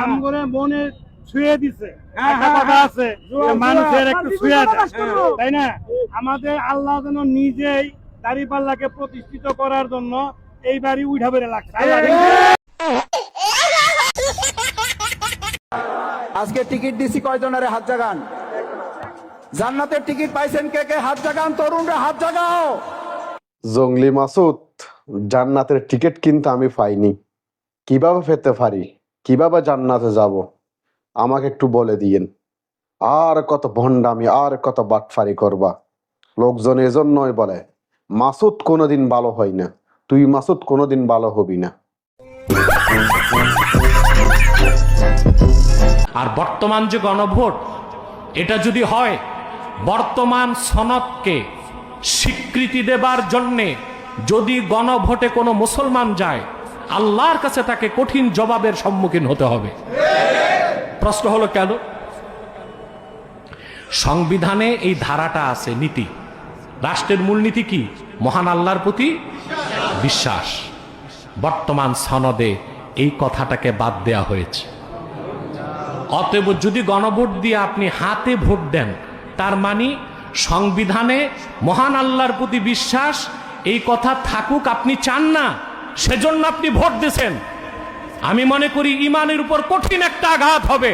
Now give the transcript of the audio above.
আমগরে মনে ছুঁয়ে দিছে, একটা কথা আছে মানুষের একটু ছুঁয়ে দেয়, তাই না? আমাদের আল্লাহ যেন নিজেই দাঁড়িপাল্লাকে প্রতিষ্ঠিত করার জন্য এইবারই উঠা বেড়ে লাগছে। আজকে টিকিট দিছি কয়জনের হাত জাগান? জান্নাতের টিকিট পাইছেন কে কে? হাত জাগান, তরুণরা হাত জাগাও। জঙ্গলি মাসুদ, জান্নাতের টিকিট কিন্তু আমি পাইনি, কিভাবে পেতে পারি, কিভাবে জান্নাতে যাব আমাকে একটু বলে দিয়েন। আর কত ভণ্ডামি, আর কত বাটফারি করবা। লোকজন এজন্যই বলে মাসুদ কোনোদিন ভালো হয় না, তুই মাসুদ কোনোদিন ভালো হবি না। আর বর্তমান যে গণভোট, এটা যদি হয়, বর্তমান সনদকে স্বীকৃতি দেবার জন্যে যদি গণভোটে কোনো মুসলমান যায়, আল্লাহর কাছে তাকে কঠিন জবাবের সম্মুখীন হতে হবে। প্রশ্ন হলো কেন? সংবিধানে এই ধারাটা আছে, নীতি। রাষ্ট্রের মূলনীতি কি? মহান আল্লাহর প্রতি বিশ্বাস। বর্তমান সনদে এই কথাটাকে বাদ দেয়া হয়েছে। অতএব যদি গণভোট দিয়ে আপনি হাতে ভোট দেন, তার মানে সংবিধানে মহান আল্লাহর প্রতি বিশ্বাস এই কথা থাকুক আপনি চান না, সেজন্য আপনি ভোট দিয়েছেন। আমি মনে করি ইমানের উপর কঠিন একটা আঘাত হবে।